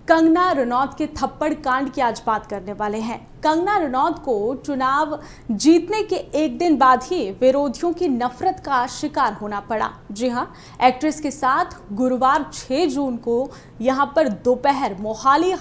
कंगना रनौत के थप्पड़ कांड की आज बात करने वाले हैं। कंगना रनौत को चुनाव जीतने के एक दिन बाद ही विरोधियों की नफरत का शिकार होना पड़ा। जी हां, एक्ट्रेस के साथ गुरुवार 6 जून को यहां पर दोपहर मोहाली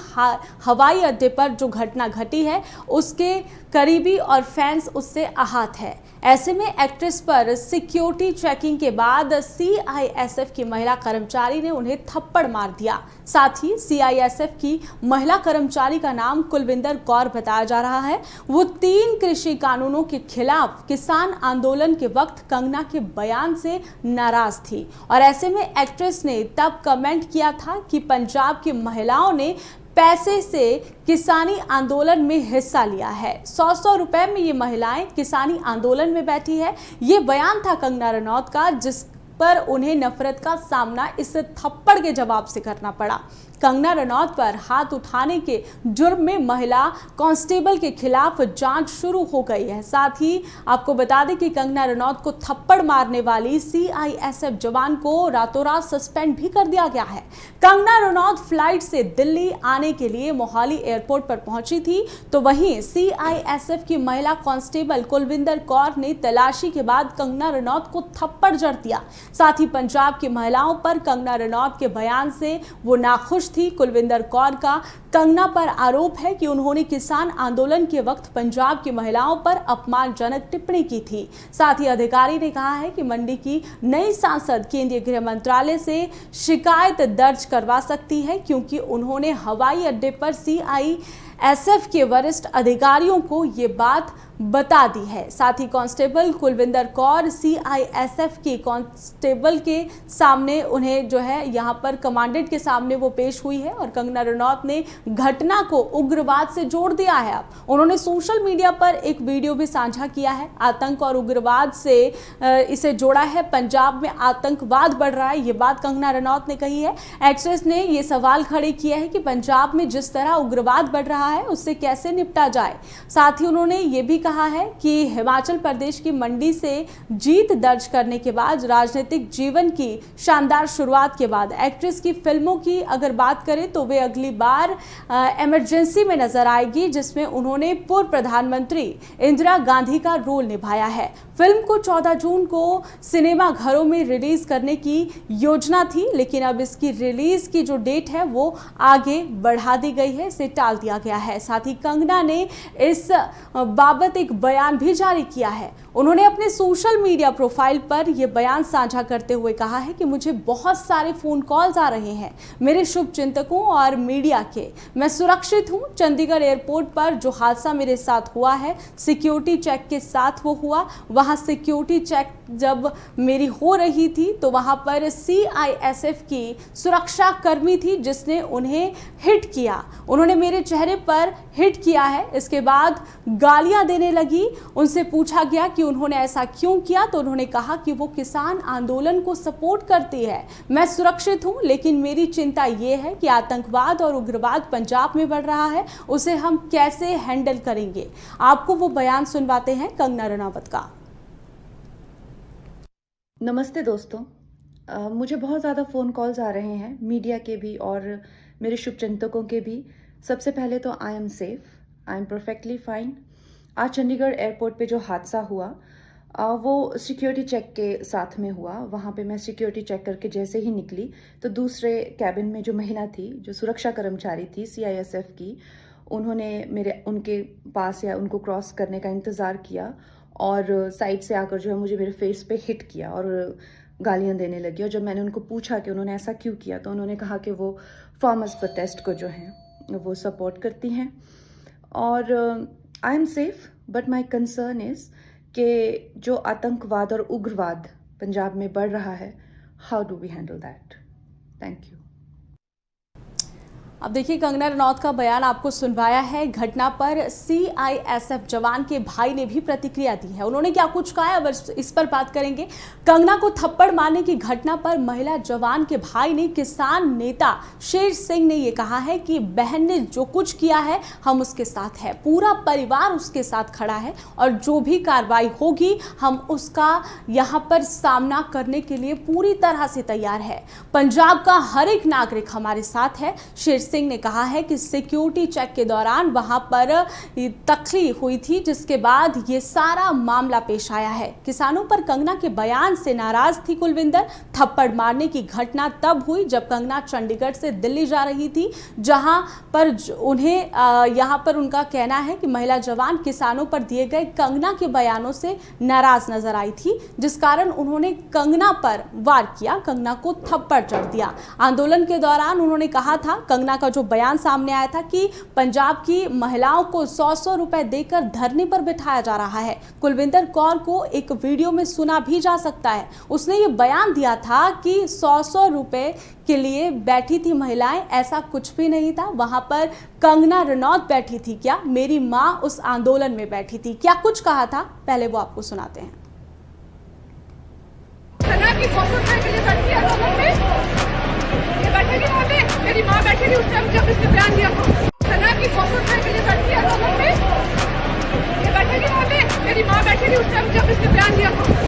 हवाई अड्डे पर जो घटना घटी है उसके करीबी और फैंस उससे आहत है। ऐसे में एक्ट्रेस पर सिक्योरिटी चेकिंग के बाद सीआईएसएफ की महिला कर्मचारी ने उन्हें थप्पड़ मार दिया। साथ ही सीआईएसएफ की महिला कर्मचारी का नाम कुलविंदर कौर बताया जा रहा है। वो 3 कृषि कानूनों के खिलाफ किसान आंदोलन के वक्त कंगना के बयान से नाराज थी और ऐसे में एक्ट्रेस ने तब कमेंट किया था कि पंजाब की महिलाओं ने पैसे से किसानी आंदोलन में हिस्सा लिया है। 100 रुपए में ये महिलाएं किसानी आंदोलन में बैठी है। ये बयान था कंगना रनौत का, जिस पर उन्हें नफरत का सामना इस थप्पड़ के जवाब से करना पड़ा। कंगना रनौत पर हाथ उठाने के जुर्म में महिला कांस्टेबल के खिलाफ जांच शुरू हो गई है। साथ ही आपको बता दें कि कंगना रनौत को थप्पड़ मारने वाली सीआईएसएफ जवान को रातों रात सस्पेंड भी कर दिया गया है। कंगना रनौत फ्लाइट से दिल्ली आने के लिए मोहाली एयरपोर्ट पर पहुंची थी, तो वहीं सीआईएसएफ की महिला कांस्टेबल कुलविंदर कौर ने तलाशी के बाद कंगना रनौत को थप्पड़ जड़ दिया। साथ ही पंजाब की महिलाओं पर कंगना रनौत के बयान से वो नाखुश थी। कुलविंदर कौर का कंगना पर आरोप है कि उन्होंने किसान आंदोलन के वक्त पंजाब की महिलाओं पर अपमानजनक टिप्पणी की थी। साथ ही अधिकारी ने कहा है कि मंडी की नई सांसद केंद्रीय गृह मंत्रालय से शिकायत दर्ज करवा सकती है, क्योंकि उन्होंने हवाई अड्डे पर सीआईएसएफ के वरिष्ठ अधिकारियों को ये बात बता दी है। साथ ही कांस्टेबल कुलविंदर कौर सीआईएसएफ के कांस्टेबल के सामने उन्हें जो है यहाँ पर कमांडेंट के सामने वो पेश हुई है और कंगना रनौत ने घटना को उग्रवाद से जोड़ दिया है। अब उन्होंने सोशल मीडिया पर एक वीडियो भी साझा किया है। आतंक और उग्रवाद से इसे जोड़ा है। पंजाब में आतंकवाद बढ़ रहा है, ये बात कंगना रनौत ने कही है। एक्ट्रेस ने ये सवाल खड़े किया है कि पंजाब में जिस तरह उग्रवाद बढ़ रहा है उससे कैसे निपटा जाए। साथ ही उन्होंने ये भी कहा है कि हिमाचल प्रदेश की मंडी से जीत दर्ज करने के बाद राजनीतिक जीवन की शानदार शुरुआत के बाद एक्ट्रेस की फिल्मों की अगर बात करें तो वे अगली बार इमरजेंसी में नजर आएगी, जिसमें उन्होंने पूर्व प्रधानमंत्री इंदिरा गांधी का रोल निभाया है। फिल्म को 14 जून को सिनेमा घरों में रिलीज करने की योजना थी, लेकिन अब इसकी रिलीज की जो डेट है वो आगे बढ़ा दी गई है, इसे टाल दिया गया है। साथ ही कंगना ने इस बाबत एक बयान भी जारी किया है। उन्होंने अपने सोशल मीडिया प्रोफाइल पर यह बयान साझा करते हुए कहा है कि मुझे बहुत सारे फोन कॉल्स आ रहे हैं मेरे शुभचिंतकों और मीडिया के। मैं सुरक्षित हूं। चंडीगढ़ एयरपोर्ट पर जो हादसा मेरे साथ हुआ है, सिक्योरिटी चेक के साथ वो हुआ। वहां सिक्योरिटी चेक जब मेरी हो रही थी तो वहां पर सीआईएसएफ की सुरक्षा कर्मी थी जिसने उन्हें हिट किया। उन्होंने मेरे चेहरे पर हिट किया है। इसके बाद गालियां देने लगी। उनसे पूछा गया कि उन्होंने ऐसा क्यों किया, तो उन्होंने कहा कि वो किसान आंदोलन को सपोर्ट करती है। मैं सुरक्षित हूं, लेकिन मेरी चिंता ये है कि आतंकवाद और उग्रवाद पंजाब में बढ़ रहा है, उसे हम कैसे हैंडल करेंगे। आपको वो बयान सुनवाते हैं कंगना रनौत का। नमस्ते दोस्तों, मुझे बहुत ज़्यादा फ़ोन कॉल्स आ रहे हैं, मीडिया के भी और मेरे शुभचिंतकों के भी। सबसे पहले तो I am safe, I am perfectly fine. आज चंडीगढ़ एयरपोर्ट पे जो हादसा हुआ वो सिक्योरिटी चेक के साथ में हुआ। वहाँ पे मैं सिक्योरिटी चेक करके जैसे ही निकली तो दूसरे कैबिन में जो महिला थी, जो सुरक्षा कर्मचारी थी सीआईएसएफ की, उन्होंने उनके पास या उनको क्रॉस करने का इंतज़ार किया और साइड से आकर जो है मुझे मेरे फेस पे हिट किया और गालियां देने लगी। और जब मैंने उनको पूछा कि उन्होंने ऐसा क्यों किया, तो उन्होंने कहा कि वो फार्मर्स प्रोटेस्ट को जो है वो सपोर्ट करती हैं। और I am safe, but my concern is कि जो आतंकवाद और उग्रवाद पंजाब में बढ़ रहा है, how do we handle that. Thank you. अब देखिए, कंगना रनौत का बयान आपको सुनवाया है। घटना पर सीआईएसएफ जवान के भाई ने भी प्रतिक्रिया दी है। उन्होंने क्या कुछ कहा है, अब इस पर बात करेंगे। कंगना को थप्पड़ मारने की घटना पर महिला जवान के भाई ने किसान नेता शेर सिंह ने यह कहा है कि बहन ने जो कुछ किया है हम उसके साथ है, पूरा परिवार उसके साथ खड़ा है और जो भी कार्रवाई होगी हम उसका यहाँ पर सामना करने के लिए पूरी तरह से तैयार है। पंजाब का हर एक नागरिक हमारे साथ है, शेर सिंह ने कहा है कि सिक्योरिटी चेक के दौरान वहां पर तख्ली हुई थी, जिसके बाद ये सारा मामला पेश आया है। किसानों पर कंगना के बयान से नाराज थी कुलविंदर। थप्पड़ मारने की घटना तब हुई जब कंगना चंडीगढ़ से दिल्ली जा रही थी, जहां पर उन्हें यहां पर उनका कहना है कि महिला जवान किसानों पर दिए गए कंगना के बयानों से नाराज नजर आई थी, जिस कारण उन्होंने कंगना पर वार किया, कंगना को थप्पड़ जड़ दिया। आंदोलन के दौरान उन्होंने कहा था, कंगना का जो बयान सामने आया था कि पंजाब की महिलाओं को 100-100 रुपए देकर धरने पर बिठाया जा रहा है। कुलविंदर कौर को एक वीडियो में सुना भी जा सकता है। उसने ये बयान दिया था कि 100-100 रुपए के लिए बैठी थी महिलाएं, ऐसा कुछ भी नहीं था। वहां पर कंगना रनौत बैठी थी क्या? मेरी मां उस आंदोलन में बैठी थी। क्या कुछ कहा था, पहले वो आपको सुनाते हैं। मेरी माँ बैठी थी उस टाइम जब इसने बयान दिया था। की 100 रुपए के लिए बैठी है आंदोलन में। ये बैठेगी वहाँ पे, मेरी माँ बैठी थी उस टाइम जब इसने बयान दिया था।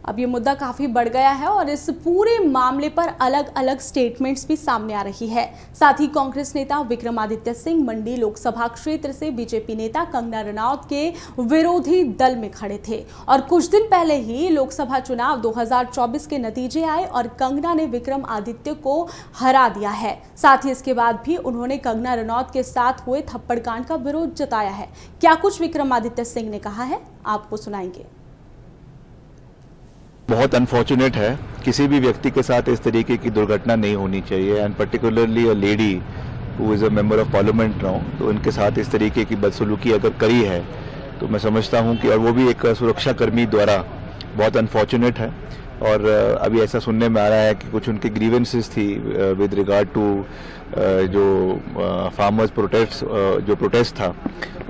अब ये मुद्दा काफी बढ़ गया है और इस पूरे मामले पर अलग अलग स्टेटमेंट्स भी सामने आ रही है। साथ ही कांग्रेस नेता विक्रमादित्य सिंह मंडी लोकसभा क्षेत्र से बीजेपी नेता कंगना रनौत के विरोधी दल में खड़े थे और कुछ दिन पहले ही लोकसभा चुनाव 2024 के नतीजे आए और कंगना ने विक्रमादित्य को हरा दिया है। साथ ही इसके बाद भी उन्होंने कंगना रनौत के साथ हुए थप्पड़कांड का विरोध जताया है। क्या कुछ विक्रमादित्य सिंह ने कहा है, आपको सुनाएंगे। बहुत अनफॉर्चुनेट है, किसी भी व्यक्ति के साथ इस तरीके की दुर्घटना नहीं होनी चाहिए and particularly a lady who is a member of parliament now, तो इनके साथ इस तरीके की बदसलूकी अगर करी है तो मैं समझता हूं कि, और वो भी एक सुरक्षा कर्मी द्वारा, बहुत अनफॉर्चुनेट है। और अभी ऐसा सुनने में आ रहा है कि कुछ उनके ग्रीवेंसेस थी विद रिगार्ड टू जो फार्मर्स प्रोटेस्ट था,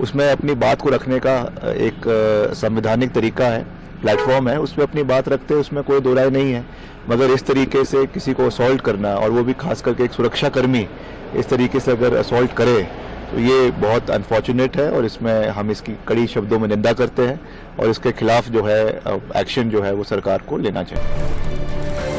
उसमें अपनी बात को रखने का एक संवैधानिक तरीका है, प्लेटफॉर्म है, उसमें अपनी बात रखते हैं, उसमें कोई दो राय नहीं है। मगर इस तरीके से किसी को असॉल्ट करना, और वो भी खास करके एक सुरक्षा कर्मी इस तरीके से अगर असॉल्ट करे, तो ये बहुत अनफॉर्चुनेट है और इसमें हम इसकी कड़ी शब्दों में निंदा करते हैं और इसके खिलाफ जो है एक्शन जो है वो सरकार को लेना चाहिए।